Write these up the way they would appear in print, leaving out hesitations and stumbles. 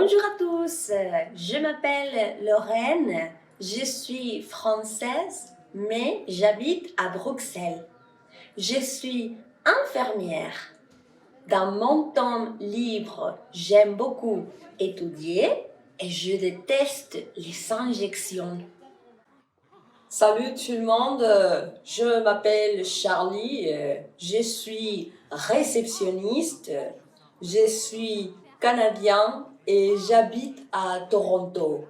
Bonjour à tous, je m'appelle Lorraine, je suis française, mais j'habite à Bruxelles. Je suis infirmière. Dans mon temps libre, j'aime beaucoup étudier et je déteste les injections. Salut tout le monde, je m'appelle Charlie, je suis réceptionniste, je suis canadien et j'habite à Toronto.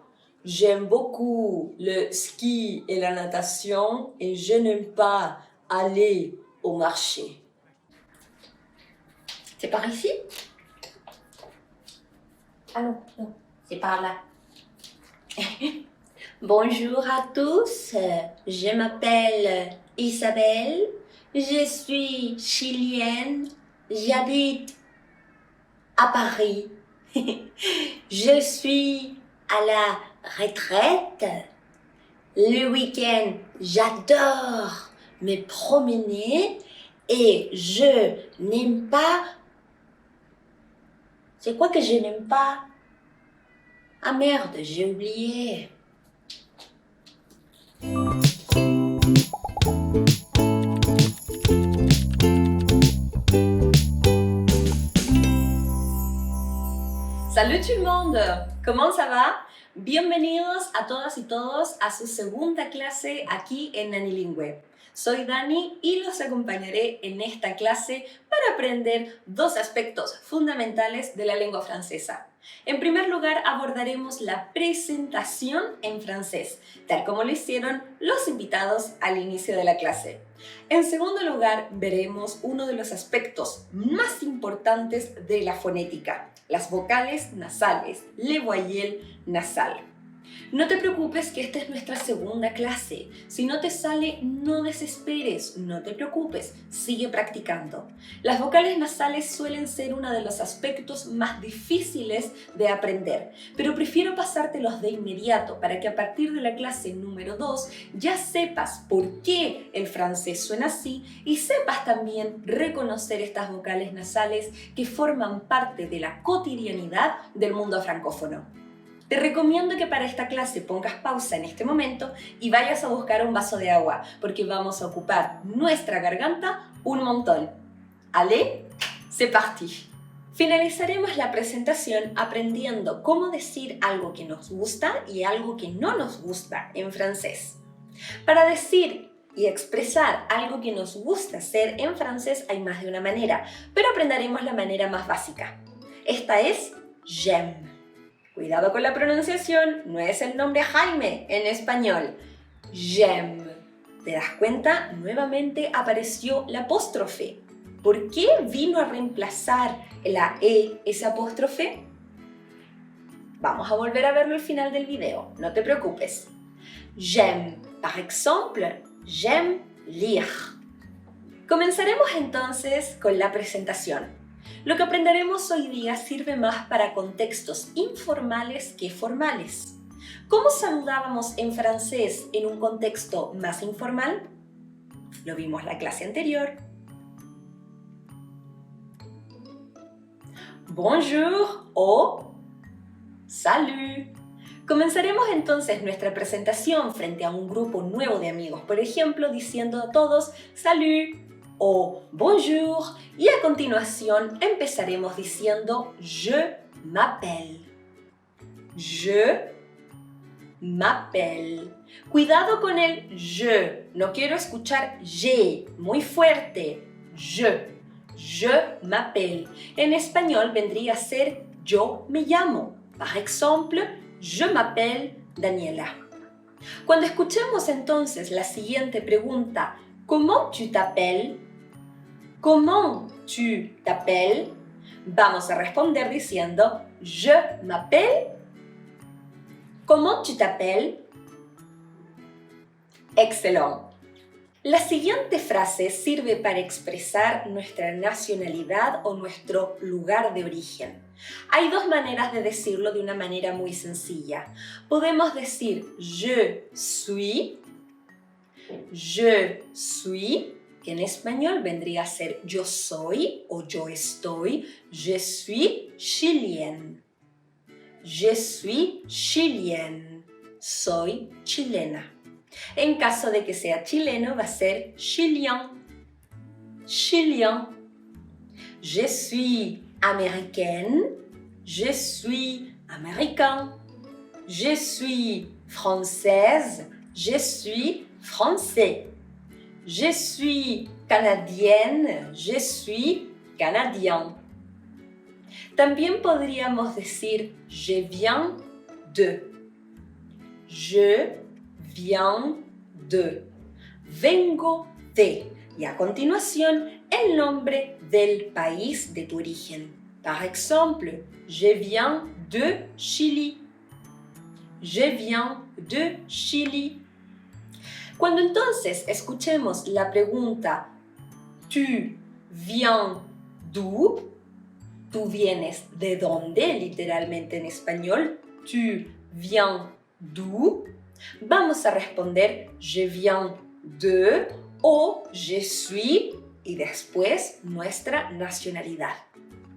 J'aime beaucoup le ski et la natation et je n'aime pas aller au marché. C'est par ici? Ah non, non, c'est par là. Bonjour à tous, je m'appelle Isabelle, je suis chilienne, j'habite à Paris. Je suis à la retraite. Le week-end, j'adore me promener et je n'aime pas... C'est quoi que je n'aime pas? Ah merde, j'ai oublié. Salut tout le monde, ¿cómo ça va? Bienvenidos a todas y todos a su segunda clase aquí en Nanilingüe. Soy Dani y los acompañaré en esta clase para aprender dos aspectos fundamentales de la lengua francesa. En primer lugar, abordaremos la presentación en francés, tal como lo hicieron los invitados al inicio de la clase. En segundo lugar, veremos uno de los aspectos más importantes de la fonética, las vocales nasales, le voyelle nasal. No te preocupes que esta es nuestra segunda clase. Si no te sale, no desesperes, no te preocupes, sigue practicando. Las vocales nasales suelen ser uno de los aspectos más difíciles de aprender, pero prefiero pasártelos de inmediato para que a partir de la clase número 2 ya sepas por qué el francés suena así y sepas también reconocer estas vocales nasales que forman parte de la cotidianidad del mundo francófono. Te recomiendo que para esta clase pongas pausa en este momento y vayas a buscar un vaso de agua, porque vamos a ocupar nuestra garganta un montón. Allez, c'est parti. Finalizaremos la presentación aprendiendo cómo decir algo que nos gusta y algo que no nos gusta en francés. Para decir y expresar algo que nos gusta hacer en francés hay más de una manera, pero aprenderemos la manera más básica. Esta es j'aime. Cuidado con la pronunciación, no es el nombre Jaime en español. J'aime. ¿Te das cuenta? Nuevamente apareció la apóstrofe. ¿Por qué vino a reemplazar la E esa apóstrofe? Vamos a volver a verlo al final del video, no te preocupes. J'aime, par exemple, j'aime lire. Comenzaremos entonces con la presentación. Lo que aprenderemos hoy día sirve más para contextos informales que formales. ¿Cómo saludábamos en francés en un contexto más informal? Lo vimos la clase anterior. Bonjour o salut. Comenzaremos entonces nuestra presentación frente a un grupo nuevo de amigos, por ejemplo, diciendo a todos salut o bonjour, y a continuación empezaremos diciendo je m'appelle. Je m'appelle. Cuidado con el je, no quiero escuchar je muy fuerte. Je m'appelle. En español vendría a ser yo me llamo. Par exemple, je m'appelle Daniela. Cuando escuchemos entonces la siguiente pregunta, ¿comment tu t'appelles? ¿Comment tu t'appelles? Vamos a responder diciendo je m'appelle. ¿Comment tu t'appelles? Excellent. La siguiente frase sirve para expresar nuestra nacionalidad o nuestro lugar de origen. Hay dos maneras de decirlo de una manera muy sencilla. Podemos decir je suis, que en español vendría a ser yo soy o yo estoy, je suis chilienne. Je suis chilienne. Soy chilena. En caso de que sea chileno, va a ser chilien. Chilien. Je suis américaine. Je suis américain. Je suis française. Je suis français. Je suis canadienne. Je suis canadien. También podríamos decir je viens de. Je viens de. Vengo de. Y a continuación, el nombre del país de tu origen. Par exemple, je viens de Chili. Je viens de Chili. Cuando entonces escuchemos la pregunta ¿tu viens d'où? ¿Tú vienes de dónde? Literalmente en español. ¿Tu viens d'où? Vamos a responder je viens de o je suis y después nuestra nacionalidad.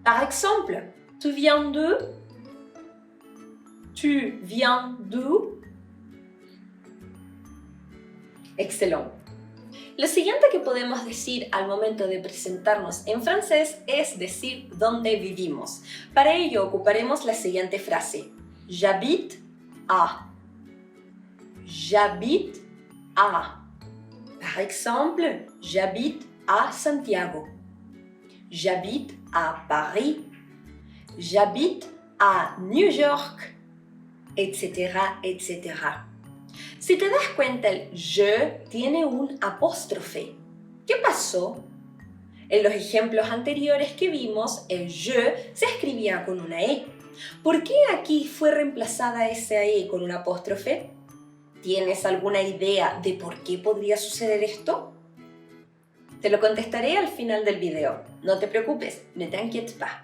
Par exemple, ¿tu viens de? ¿Tu viens d'où? Excelente. Lo siguiente que podemos decir al momento de presentarnos en francés es decir dónde vivimos. Para ello ocuparemos la siguiente frase. J'habite à. J'habite à. Par exemple, j'habite à Santiago. J'habite à Paris. J'habite à New York, etc., etc. Si te das cuenta, el je tiene un apóstrofe. ¿Qué pasó? En los ejemplos anteriores que vimos, el je se escribía con una E. ¿Por qué aquí fue reemplazada esa E con un apóstrofe? ¿Tienes alguna idea de por qué podría suceder esto? Te lo contestaré al final del video. No te preocupes, ne t'inquiète pas.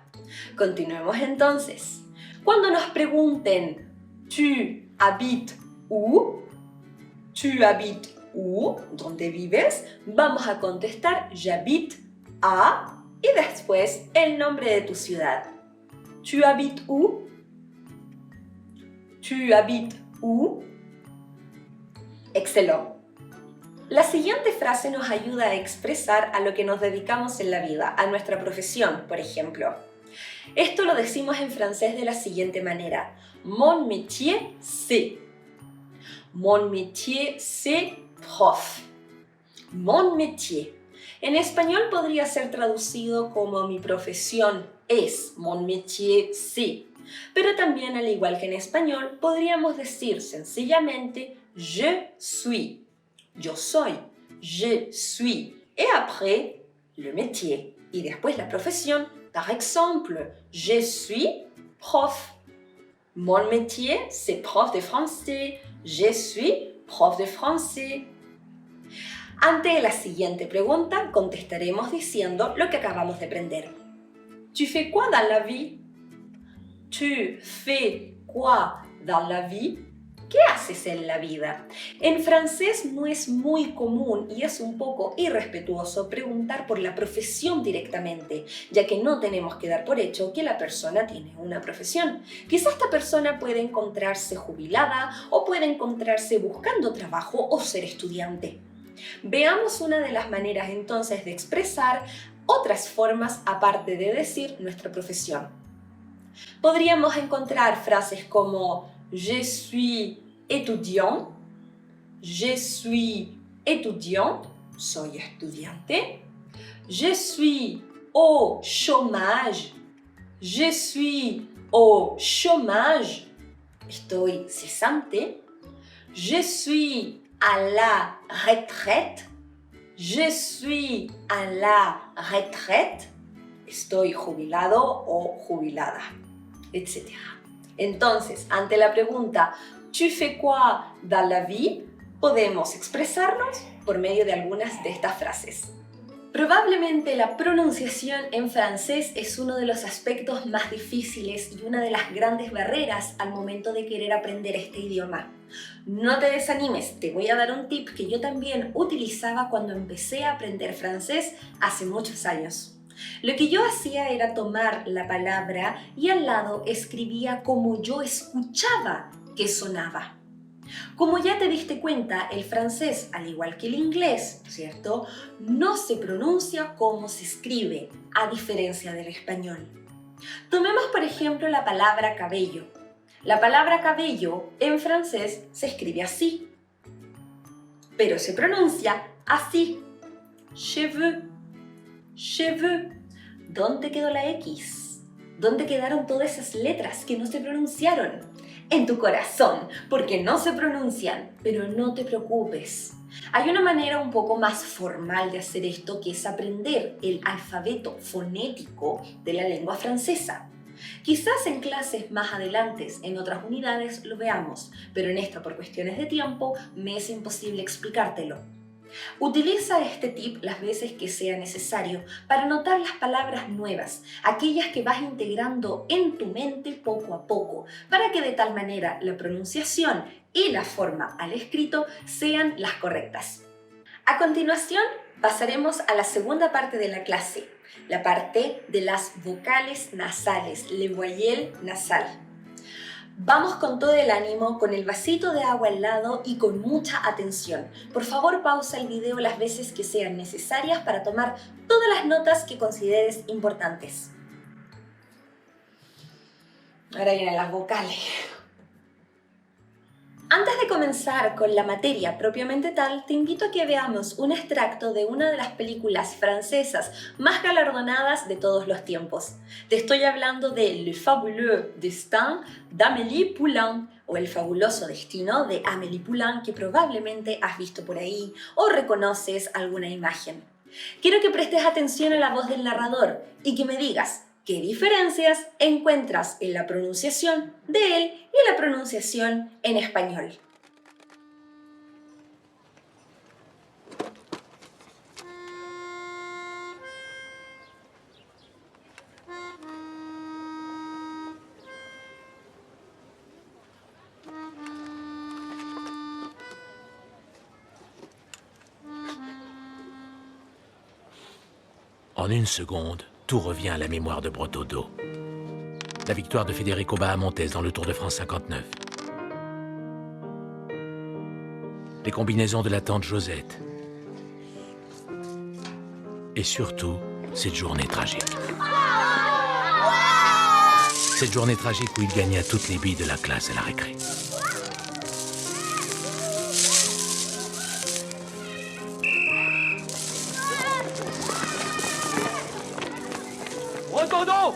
Continuemos entonces. Cuando nos pregunten ¿tu habites où? ¿Tu habites où? ¿Dónde vives? Vamos a contestar j'habite à y después el nombre de tu ciudad. ¿Tu habites où? ¿Tu habites où? Excelente. La siguiente frase nos ayuda a expresar a lo que nos dedicamos en la vida, a nuestra profesión, por ejemplo. Esto lo decimos en francés de la siguiente manera. Mon métier, c'est. Mon métier, c'est prof. Mon métier. En español podría ser traducido como mi profesión es. Mon métier, c'est. Pero también, al igual que en español, podríamos decir sencillamente je suis. Yo soy. Je suis. Et après, le métier. Y después la profesión. Par exemple, je suis prof. Mon métier, c'est prof de français. Je suis prof de français. Ante la siguiente pregunta, contestaremos diciendo lo que acabamos de aprender. Tu fais quoi dans la vie? Tu fais quoi dans la vie? ¿Qué haces en la vida? En francés no es muy común y es un poco irrespetuoso preguntar por la profesión directamente, ya que no tenemos que dar por hecho que la persona tiene una profesión. Quizás esta persona puede encontrarse jubilada o puede encontrarse buscando trabajo o ser estudiante. Veamos una de las maneras entonces de expresar otras formas aparte de decir nuestra profesión. Podríamos encontrar frases como je suis étudiant, je suis étudiant, soy estudiante, je suis au chômage, je suis au chômage, estoy cesante, je suis à la retraite, je suis à la retraite, estoy jubilado o jubilada, etc. Entonces, ante la pregunta ¿tu fais quoi dans la vie? Podemos expresarnos por medio de algunas de estas frases. Probablemente la pronunciación en francés es uno de los aspectos más difíciles y una de las grandes barreras al momento de querer aprender este idioma. No te desanimes, te voy a dar un tip que yo también utilizaba cuando empecé a aprender francés hace muchos años. Lo que yo hacía era tomar la palabra y al lado escribía como yo escuchaba que sonaba. Como ya te diste cuenta, el francés, al igual que el inglés, ¿cierto?, no se pronuncia como se escribe, a diferencia del español. Tomemos, por ejemplo, la palabra cabello. La palabra cabello en francés se escribe así, pero se pronuncia así. Cheveux, cheveux. ¿Dónde quedó la X? ¿Dónde quedaron todas esas letras que no se pronunciaron? En tu corazón, porque no se pronuncian, pero no te preocupes. Hay una manera un poco más formal de hacer esto, que es aprender el alfabeto fonético de la lengua francesa. Quizás en clases más adelante, en otras unidades, lo veamos, pero en esta, por cuestiones de tiempo, me es imposible explicártelo. Utiliza este tip las veces que sea necesario para notar las palabras nuevas, aquellas que vas integrando en tu mente poco a poco, para que de tal manera la pronunciación y la forma al escrito sean las correctas. A continuación, pasaremos a la segunda parte de la clase, la parte de las vocales nasales, les voyelles nasales. Vamos con todo el ánimo, con el vasito de agua al lado y con mucha atención. Por favor, pausa el video las veces que sean necesarias para tomar todas las notas que consideres importantes. Ahora vienen las vocales. Antes de comenzar con la materia propiamente tal, te invito a que veamos un extracto de una de las películas francesas más galardonadas de todos los tiempos. Te estoy hablando de Le Fabuleux Destin d'Amélie Poulain, o El fabuloso destino de Amélie Poulain, que probablemente has visto por ahí o reconoces alguna imagen. Quiero que prestes atención a la voz del narrador y que me digas ¿qué diferencias encuentras en la pronunciación de él y la pronunciación en español? En une seconde, tout revient à la mémoire de Brotteaux-d'Eau. La victoire de Federico Bahamontes dans le Tour de France 59. Les combinaisons de la tante Josette. Et surtout, cette journée tragique. Cette journée tragique où il gagna toutes les billes de la classe à la récré. Brotteaux-d'Eau!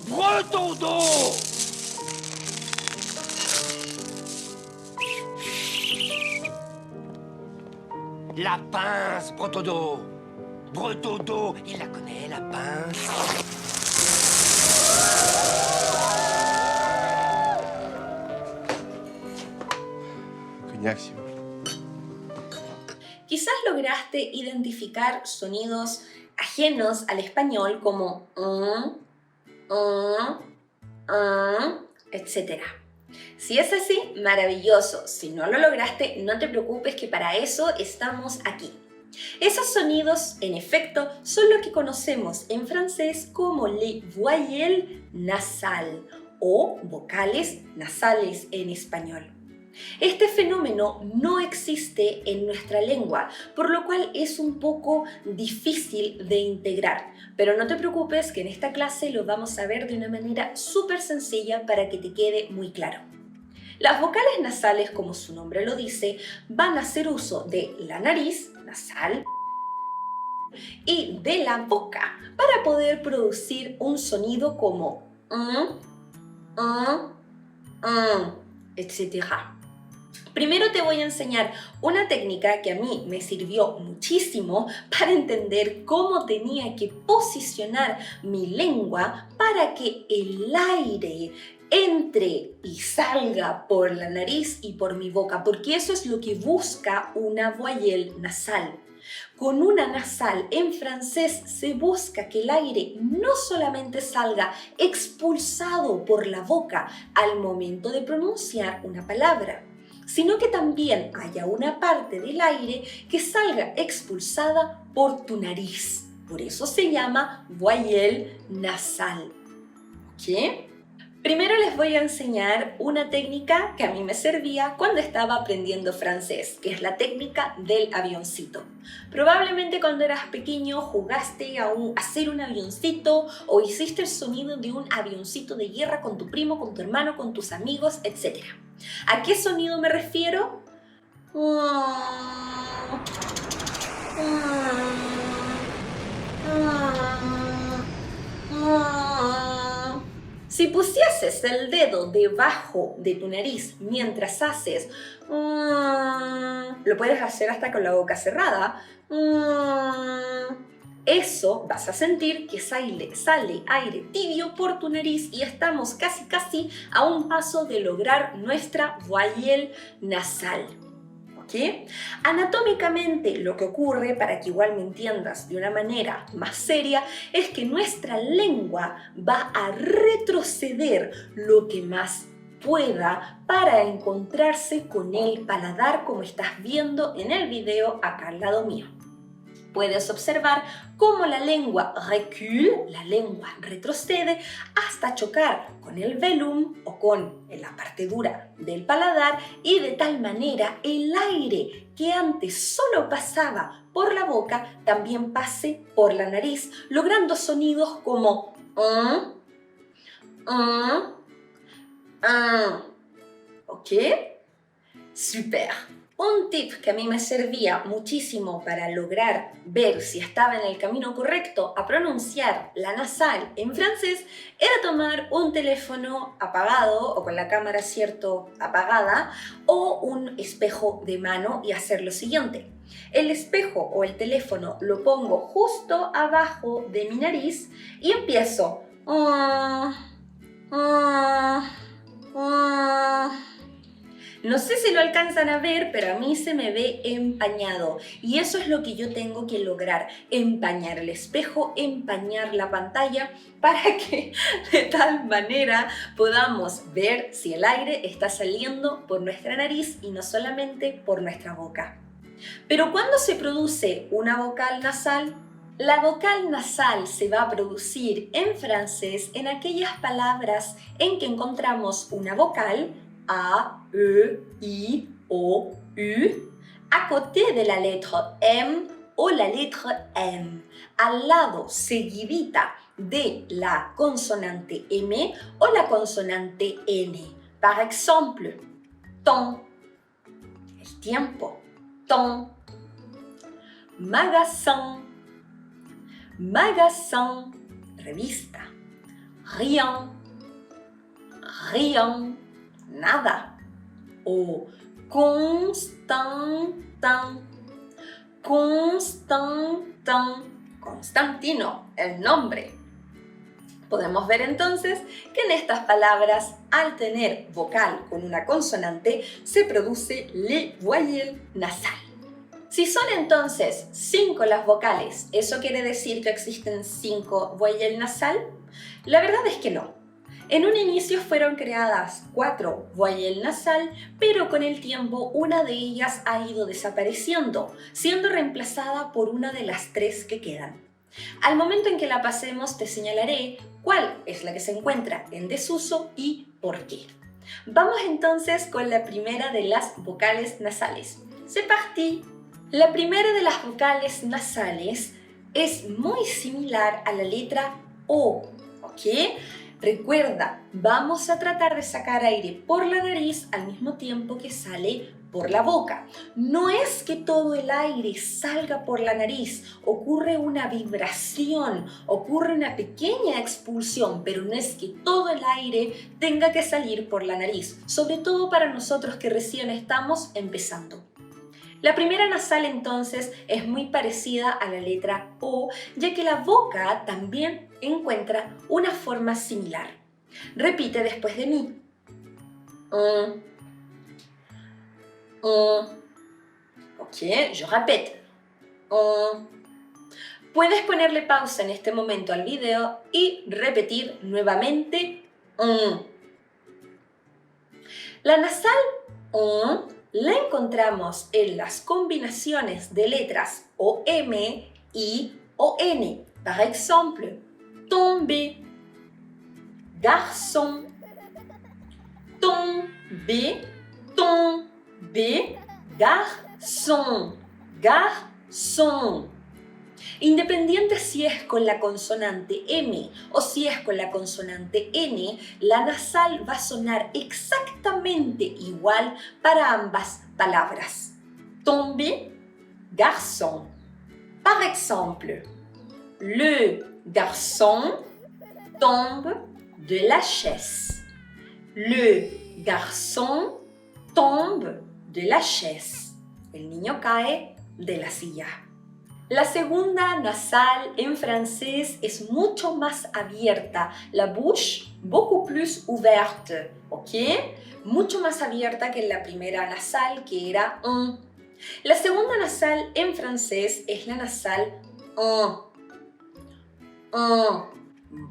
Brotteaux-d'Eau! La pince, Brotteaux-d'Eau! Brotteaux-d'Eau, il la connaît, la pince. Cognac, s'il vous plaît. Quizás lograste identificar sonidos ajenos al español como etc. Si es así, maravilloso. Si no lo lograste, no te preocupes, que para eso estamos aquí. Esos sonidos, en efecto, son lo que conocemos en francés como les voyelles nasales o vocales nasales en español. Este fenómeno no existe en nuestra lengua, por lo cual es un poco difícil de integrar. Pero no te preocupes, que en esta clase lo vamos a ver de una manera súper sencilla para que te quede muy claro. Las vocales nasales, como su nombre lo dice, van a hacer uso de la nariz, nasal, y de la boca para poder producir un sonido como etc. Primero te voy a enseñar una técnica que a mí me sirvió muchísimo para entender cómo tenía que posicionar mi lengua para que el aire entre y salga por la nariz y por mi boca, porque eso es lo que busca una voyelle nasal. Con una nasal en francés se busca que el aire no solamente salga expulsado por la boca al momento de pronunciar una palabra, sino que también haya una parte del aire que salga expulsada por tu nariz. Por eso se llama voyelle nasal. ¿Ok? Primero les voy a enseñar una técnica que a mí me servía cuando estaba aprendiendo francés, que es la técnica del avioncito. Probablemente cuando eras pequeño jugaste a hacer un avioncito o hiciste el sonido de un avioncito de guerra con tu primo, con tu hermano, con tus amigos, etc. ¿A qué sonido me refiero? Si pusieses el dedo debajo de tu nariz mientras haces, lo puedes hacer hasta con la boca cerrada, eso vas a sentir que sale aire tibio por tu nariz y estamos casi a un paso de lograr nuestra voyelle nasal. ¿Okay? Anatómicamente lo que ocurre, para que igual me entiendas de una manera más seria, es que nuestra lengua va a retroceder lo que más pueda para encontrarse con el paladar, como estás viendo en el video acá al lado mío. Puedes observar cómo la lengua recule, la lengua retrocede hasta chocar con el velum o con la parte dura del paladar y de tal manera el aire que antes solo pasaba por la boca también pase por la nariz, logrando sonidos como ¿ok? Super. Un tip que a mí me servía muchísimo para lograr ver si estaba en el camino correcto a pronunciar la nasal en francés era tomar un teléfono apagado o con la cámara apagada o un espejo de mano y hacer lo siguiente. El espejo o el teléfono lo pongo justo abajo de mi nariz y empiezo. No sé si lo alcanzan a ver, pero a mí se me ve empañado y eso es lo que yo tengo que lograr, empañar el espejo, empañar la pantalla para que de tal manera podamos ver si el aire está saliendo por nuestra nariz y no solamente por nuestra boca. Pero ¿cuándo se produce una vocal nasal? La vocal nasal se va a producir en francés en aquellas palabras en que encontramos una vocal A, E, I, O, U, à côté de la lettre M o la lettre M, al lado seguidita de la consonante M o la consonante N. Par exemple, temps, el tiempo, temps, magasin, magasin, revista, rien, rien, nada, o Constantin, Constantin, Constantino, el nombre. Podemos ver entonces que en estas palabras, al tener vocal con una consonante, se produce le voyelle nasal. Si son entonces 5 las vocales, ¿eso quiere decir que existen 5 voyelles nasal? La verdad es que no. En un inicio fueron creadas 4 voyelles nasal, pero con el tiempo una de ellas ha ido desapareciendo, siendo reemplazada por una de las 3 que quedan. Al momento en que la pasemos te señalaré cuál es la que se encuentra en desuso y por qué. Vamos entonces con la primera de las vocales nasales. ¡C'est parti! La primera de las vocales nasales es muy similar a la letra O, ¿ok? Recuerda, vamos a tratar de sacar aire por la nariz al mismo tiempo que sale por la boca. No es que todo el aire salga por la nariz, ocurre una vibración, ocurre una pequeña expulsión, pero no es que todo el aire tenga que salir por la nariz, sobre todo para nosotros que recién estamos empezando. La primera nasal entonces es muy parecida a la letra O, ya que la boca también encuentra una forma similar. Repite después de mí. Ok, je répète. Puedes ponerle pausa en este momento al video y repetir nuevamente. La nasal la encontramos en las combinaciones de letras OM I-O-N. Par exemple, tomber, garçon, tomber, tomber, garçon, garçon. Independiente si es con la consonante M o si es con la consonante N, la nasal va a sonar exactamente igual para ambas palabras. Tomber, garçon. Par exemple, le garçon tombe de la chaise. Le garçon tombe de la chaise. El niño cae de la silla. La segunda nasal en francés es mucho más abierta, la bouche beaucoup plus ouverte, ¿ok? Mucho más abierta que la primera nasal que era un. La segunda nasal en francés es la nasal un.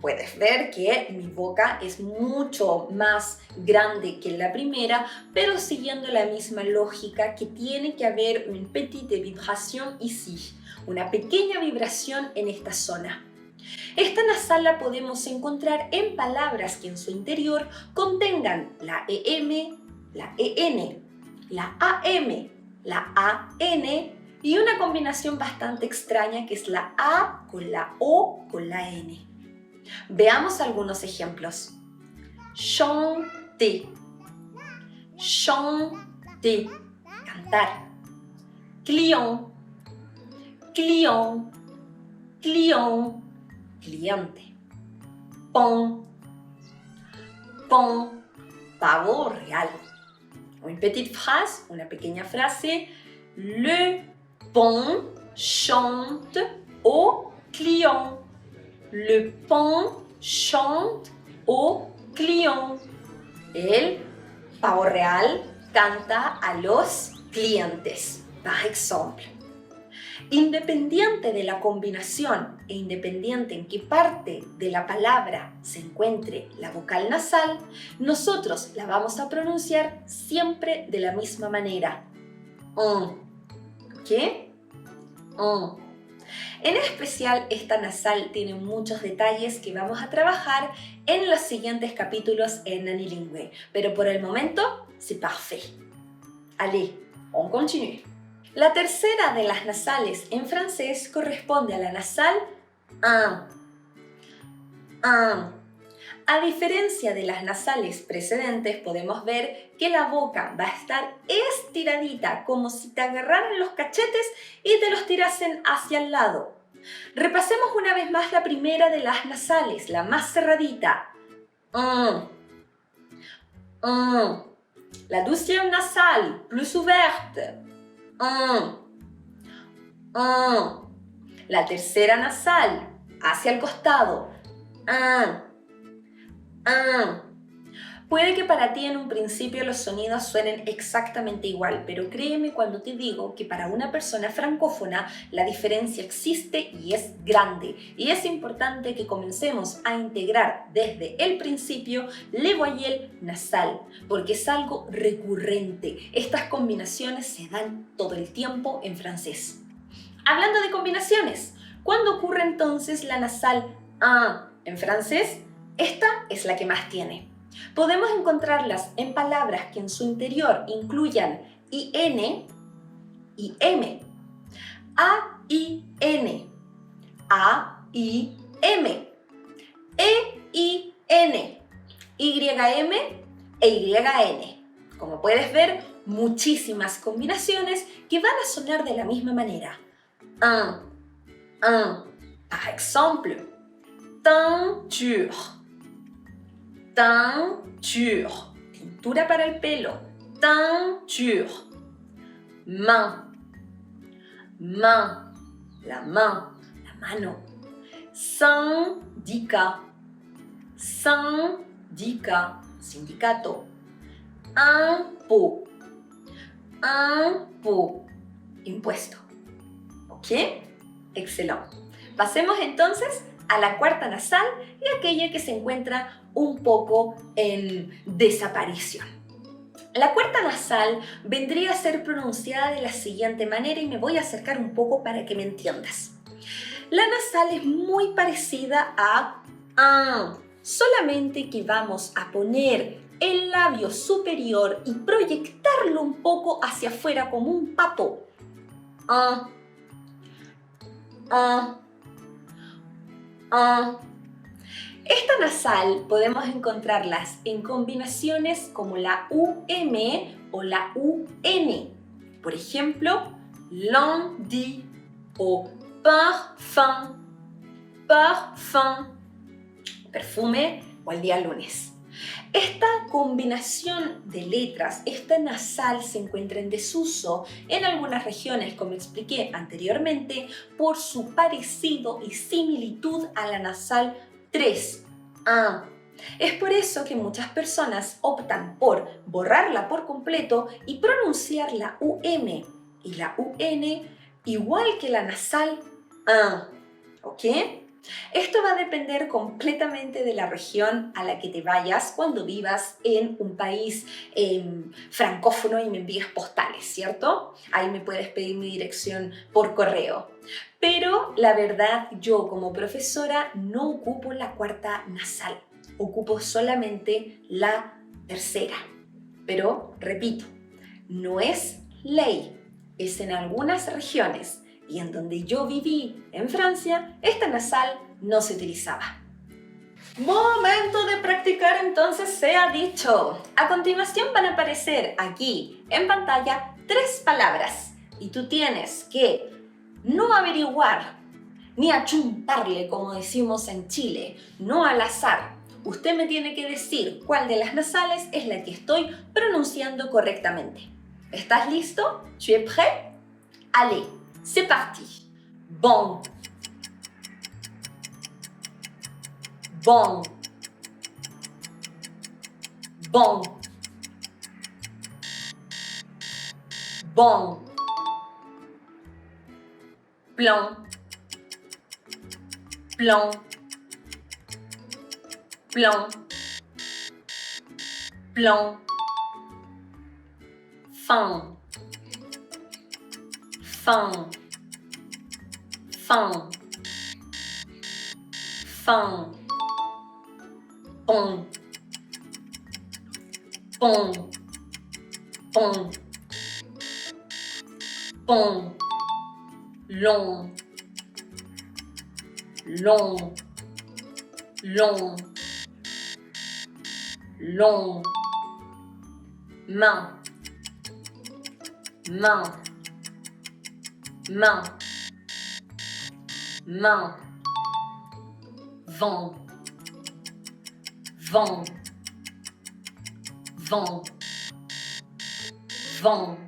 Puedes ver que mi boca es mucho más grande que la primera, pero siguiendo la misma lógica que tiene que haber une petite vibration ici. Una pequeña vibración en esta zona. Esta nasal la podemos encontrar en palabras que en su interior contengan la EM, la EN, la AM, la AN y una combinación bastante extraña que es la A con la O con la N. Veamos algunos ejemplos. Chanter, chanter, cantar. Client, client, client, cliente. Pain, pain, pavo real. Une petite phrase, una pequeña frase. Le pain chante au client. Le pain chante au client. El pavo real canta a los clientes. Par exemple. Independiente de la combinación e independiente en qué parte de la palabra se encuentre la vocal nasal, nosotros la vamos a pronunciar siempre de la misma manera. ¿Ok? En especial, esta nasal tiene muchos detalles que vamos a trabajar en los siguientes capítulos en Nanilingüe. Pero por el momento, c'est parfait. Allez, on continue. La tercera de las nasales en francés corresponde a la nasal un. A diferencia de las nasales precedentes, podemos ver que la boca va a estar estiradita, como si te agarraran los cachetes y te los tirasen hacia el lado. Repasemos una vez más la primera de las nasales, la más cerradita. La deuxième nasale, plus ouverte. La tercera nasal, hacia el costado. Puede que para ti en un principio los sonidos suenen exactamente igual, pero créeme cuando te digo que para una persona francófona la diferencia existe y es grande. Y es importante que comencemos a integrar desde el principio le voyelle nasal, porque es algo recurrente. Estas combinaciones se dan todo el tiempo en francés. Hablando de combinaciones, ¿cuándo ocurre entonces la nasal un en francés? Esta es la que más tiene. Podemos encontrarlas en palabras que en su interior incluyan IN y M. A-I-N, A-I-M, E-I-N, Y-M e Y-N. Como puedes ver, muchísimas combinaciones que van a sonar de la misma manera. Par exemple, teinture. Teinture, tintura para el pelo. Teinture. Main, main, la mano. Syndicat, syndicat, sindicato. Impôt, impôt, impuesto. ¿Ok? Excelente. Pasemos entonces a la cuarta nasal y aquella que se encuentra un poco en desaparición. La cuarta nasal vendría a ser pronunciada de la siguiente manera y me voy a acercar un poco para que me entiendas. La nasal es muy parecida a solamente que vamos a poner el labio superior y proyectarlo un poco hacia afuera como un pato. Esta nasal podemos encontrarlas en combinaciones como la UM o la UN. Por ejemplo, lundi o parfum, perfume o el día lunes. Esta combinación de letras, esta nasal se encuentra en desuso en algunas regiones, como expliqué anteriormente, por su parecido y similitud a la nasal 3. Es por eso que muchas personas optan por borrarla por completo y pronunciar la UM y la UN igual que la nasal ¿ok? Esto va a depender completamente de la región a la que te vayas cuando vivas en un país francófono y me envíes postales, ¿cierto? Ahí me puedes pedir mi dirección por correo. Pero la verdad, yo como profesora no ocupo la cuarta nasal, ocupo solamente la tercera. Pero, repito, no es ley, es en algunas regiones. Y en donde yo viví, en Francia, esta nasal no se utilizaba. Momento de practicar, entonces se ha dicho. A continuación van a aparecer aquí en pantalla 3 palabras. Y tú tienes que no averiguar, ni achuntarle, como decimos en Chile, no al azar. Usted me tiene que decir cuál de las nasales es la que estoy pronunciando correctamente. ¿Estás listo? ¿Tu es prêt? Allez! C'est parti. Bon. Bon. Bon. Bon. Plan. Plan. Plan. Plan. Fin. Fin. Fin. Fin. Pont. Pont. Pont. Pont. Long. Long. Long. Long. Main. Main. Main. Main. Vent. Vent. Vent. Vent.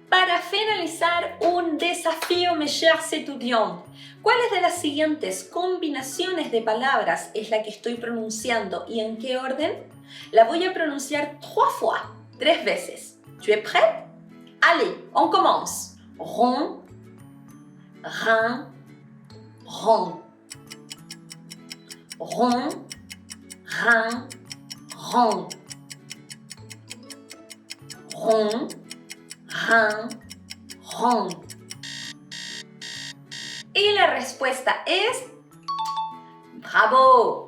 Para finalizar, un desafío, mes chers étudiants. ¿Cuáles de las siguientes combinaciones de palabras es la que estoy pronunciando y en qué orden? La voy a pronunciar 3 veces. ¿Tu es prêt? Allez, on commence. Rond, rein, rond. Rond, rein, rond. Rond, rein, rond. Y la respuesta es ¡bravo!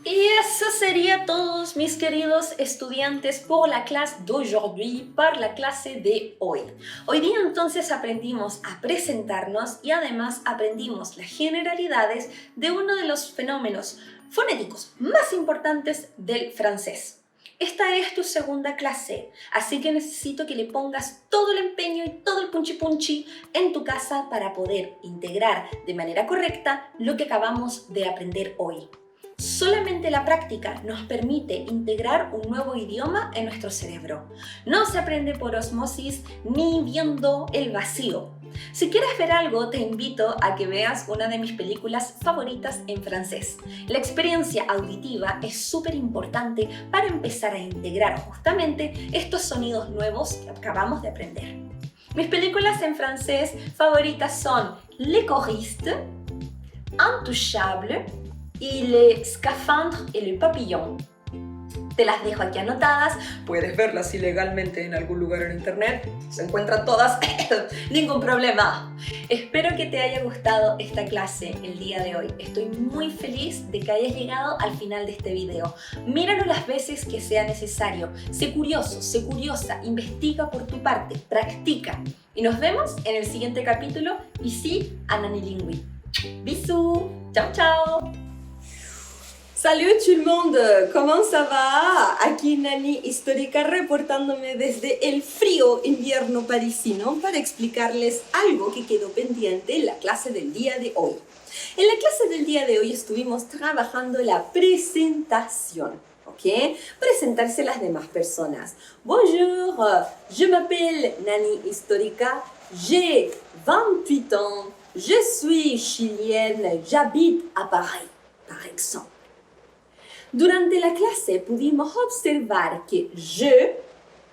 Y eso sería todo, mis queridos estudiantes, por la clase d'aujourd'hui, por la clase de hoy. Hoy día entonces aprendimos a presentarnos y además aprendimos las generalidades de uno de los fenómenos fonéticos más importantes del francés. Esta es tu segunda clase, así que necesito que le pongas todo el empeño y todo el punchi en tu casa para poder integrar de manera correcta lo que acabamos de aprender hoy. Solamente la práctica nos permite integrar un nuevo idioma en nuestro cerebro. No se aprende por osmosis ni viendo el vacío. Si quieres ver algo, te invito a que veas una de mis películas favoritas en francés. La experiencia auditiva es súper importante para empezar a integrar justamente estos sonidos nuevos que acabamos de aprender. Mis películas en francés favoritas son Les choristes, Intouchables y Les scaphandres et le papillon. Te las dejo aquí anotadas, puedes verlas ilegalmente en algún lugar en internet, se encuentran todas, ningún problema. Espero que te haya gustado esta clase el día de hoy. Estoy muy feliz de que hayas llegado al final de este video. Míralo las veces que sea necesario. Sé curioso, sé curiosa, investiga por tu parte, practica. Y nos vemos en el siguiente capítulo, ici à Nanilingüe. Bisous, ciao ciao. Salut tout le monde, comment ça va? Aquí Nani Histórica reportándome desde el frío invierno parisino para explicarles algo que quedó pendiente en la clase del día de hoy. En la clase del día de hoy estuvimos trabajando la presentación, ¿ok? Presentarse a las demás personas. Bonjour, je m'appelle Nani Histórica, j'ai 28 ans, je suis chilienne, j'habite à Paris, par exemple. Durante la clase pudimos observar que je,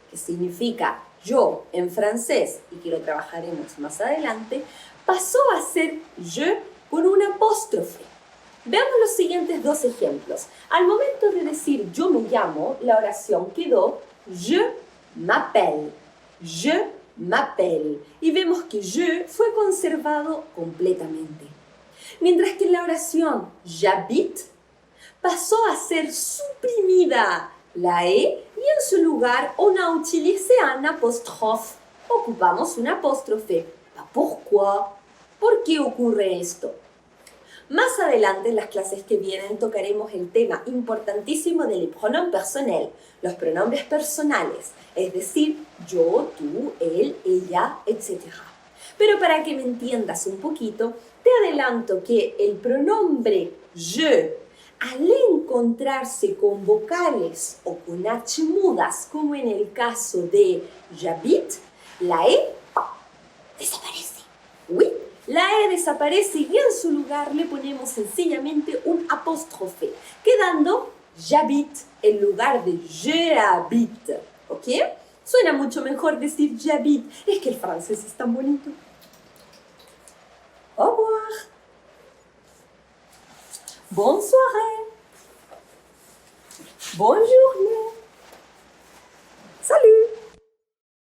que significa yo en francés y que lo trabajaremos más adelante, pasó a ser je con un apóstrofe. Veamos los siguientes dos ejemplos. Al momento de decir yo me llamo, la oración quedó je m'appelle, je m'appelle. Y vemos que je fue conservado completamente. Mientras que en la oración j'habite, pasó a ser suprimida la E y en su lugar on a utilisé un apóstrofe. Ocupamos un apóstrofe. ¿Pourquoi? ¿Por qué ocurre esto? Más adelante en las clases que vienen tocaremos el tema importantísimo del pronom personnel, los pronombres personales, es decir, yo, tú, él, ella, etc. Pero para que me entiendas un poquito, te adelanto que el pronombre je, al encontrarse con vocales o con H mudas, como en el caso de j'habite, la E desaparece. Oui, la E desaparece y en su lugar le ponemos sencillamente un apóstrofe, quedando j'habite en lugar de je habite. ¿Ok? Suena mucho mejor decir j'habite, es que el francés es tan bonito. Au revoir. Bonne soirée. Bonne journée.